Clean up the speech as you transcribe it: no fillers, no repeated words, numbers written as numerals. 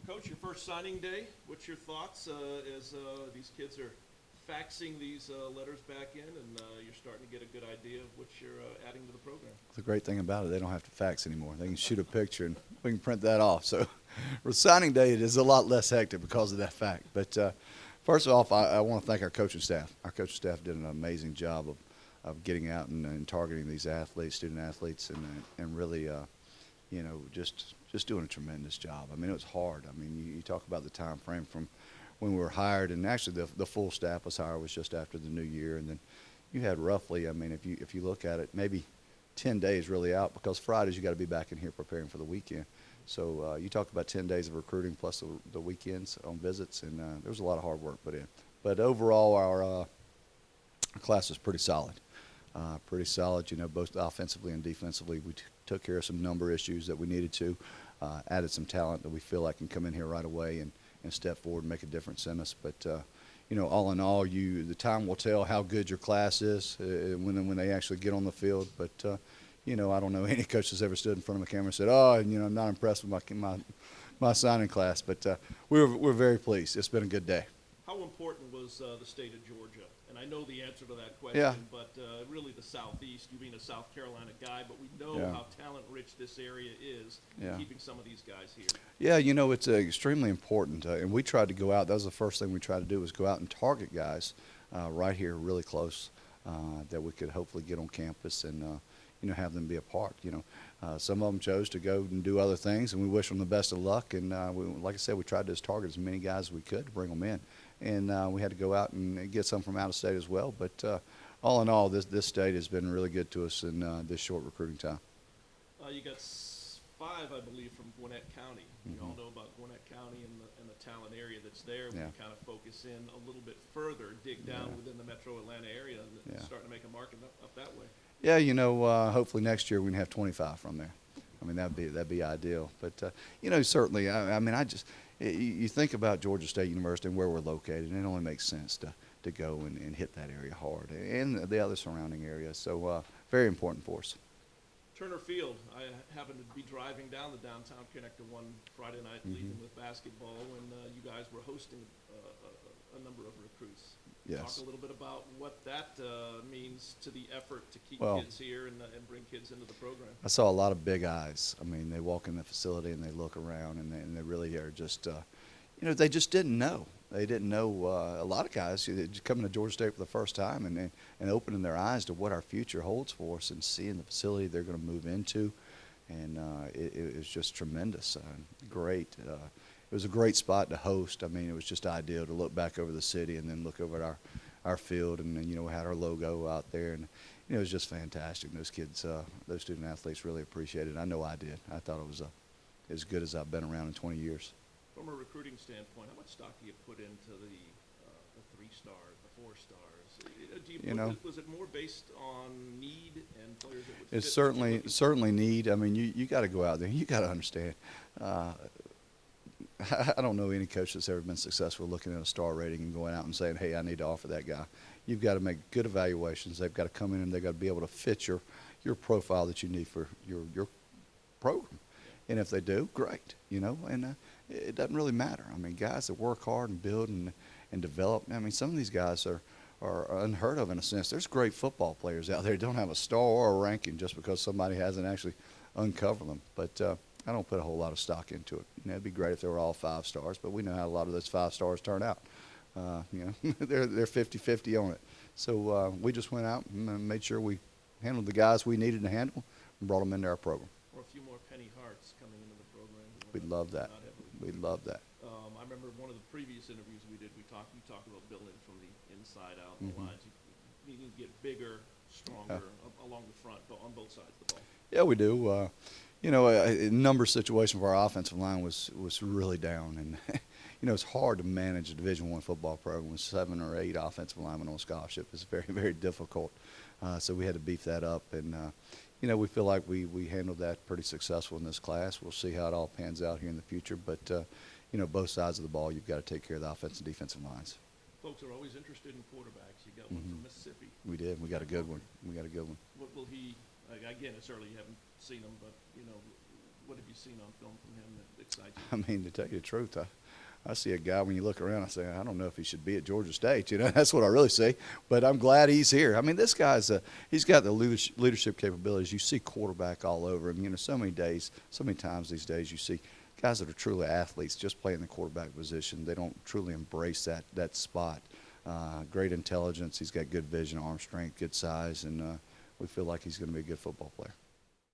Coach, your first signing day, what's your thoughts as these kids are faxing these letters back in and you're starting to get a good idea of what you're adding to the program? The great thing about it, they don't have to fax anymore. They can shoot a picture and we can print that off. So for signing day, it is a lot less hectic because of that fact. But first off, I want to thank our coaching staff. Our coaching staff did an amazing job of getting out and targeting these athletes, student athletes, and really, just doing a tremendous job. I mean, it was hard. I mean, you talk about the time frame from when we were hired, and actually the full staff was hired was just after the new year, and then you had roughly, I mean, if you look at it, maybe 10 days really out because Fridays you got to be back in here preparing for the weekend. So you talk about 10 days of recruiting plus the weekends on visits, and there was a lot of hard work put in. But overall, our class was pretty solid. Pretty solid, both offensively and defensively. We took care of some number issues that we needed to, added some talent that we feel like can come in here right away and step forward and make a difference in us. But all in all, the time will tell how good your class is when they actually get on the field. But I don't know any coach that's ever stood in front of a camera and said, "Oh, I'm not impressed with my signing class." But we're very pleased. It's been a good day. How important was the state of Georgia? And I know the answer to that question, Yeah. but really the Southeast, you being a South Carolina guy, but we know Yeah. how talent-rich this area is, Yeah. keeping some of these guys here. Yeah, it's extremely important, and we tried to go out. That was the first thing we tried to do was go out and target guys right here, really close, that we could hopefully get on campus and have them be a part. Some of them chose to go and do other things, and we wish them the best of luck. And like I said, we tried to just target as many guys as we could to bring them in, and we had to go out and get some from out of state as well. But all in all, this state has been really good to us in this short recruiting time. You got five, I believe, from Gwinnett County. We all Mm-hmm. know about Gwinnett County and the talent area that's there. We Yeah. kind of focus in a little bit further, dig down Yeah. within the metro Atlanta area, and Yeah. starting to make a mark up that way. Yeah, hopefully next year we can have 25 from there. I mean, that'd be ideal. But certainly, I mean, you think about Georgia State University and where we're located, and it only makes sense to go and hit that area hard and the other surrounding areas. So very important for us. Turner Field, I happened to be driving down the downtown connector one Friday night, leaving with basketball, and you guys were hosting a number of recruits. Yes. Talk a little bit about what that means to the effort to keep Well, kids here and bring kids into the program. I saw a lot of big eyes. I mean, they walk in the facility and they look around and they really are just, they just didn't know. They didn't know a lot of guys coming to Georgia State for the first time and opening their eyes to what our future holds for us and seeing the facility they're going to move into. And it was just tremendous, great. It was a great spot to host. I mean, it was just ideal to look back over the city and then look over at our field, and then, we had our logo out there, and it was just fantastic. Those kids, those student athletes really appreciated it. I know I did. I thought it was as good as I've been around in 20 years. From a recruiting standpoint, how much stock do you put into the 3 stars, the 4 stars? Was it more based on need and players that would fit It's what you're looking for? certainly need. I mean, you got to go out there. You got to understand. I don't know any coach that's ever been successful looking at a star rating and going out and saying, "Hey, I need to offer that guy." You've got to make good evaluations. They've got to come in and they've got to be able to fit your profile that you need for your program. And if they do, great. And it doesn't really matter. I mean, guys that work hard and build and develop. I mean, some of these guys are unheard of in a sense. There's great football players out there that don't have a star or a ranking just because somebody hasn't actually uncovered them. But I don't put a whole lot of stock into it. It'd be great if they were all 5 stars, but we know how a lot of those 5 stars turn out. They're 50-50 on it. So we just went out and made sure we handled the guys we needed to handle and brought them into our program. Or a few more penny hearts coming into the program. We'd love that. Not heavily. We'd love that. I remember one of the previous interviews we did. You talked about building from the inside out, the lines. You need to get bigger, stronger along the front, on both sides of the ball. Yeah, we do. A number situation for our offensive line was really down, and it's hard to manage a Division I football program with 7 or 8 offensive linemen on scholarship. It's very, very difficult. So we had to beef that up, and we feel like we handled that pretty successful in this class. We'll see how it all pans out here in the future, but both sides of the ball, you've got to take care of the offensive and defensive lines. Folks are always interested in quarterbacks. You got one from Mississippi. We did. We got a good one. What will he? Again, it's early. You haven't seen him, but what have you seen on film from him that excites you? I mean, to tell you the truth, I see a guy when you look around, I say, I don't know if he should be at Georgia State. You know, that's what I really see. But I'm glad he's here. I mean, this guy's he's got the leadership capabilities. You see quarterback all over him. You know, so many times these days you see guys that are truly athletes just playing the quarterback position. They don't truly embrace that spot. Great intelligence. He's got good vision, arm strength, good size, and we feel like he's going to be a good football player.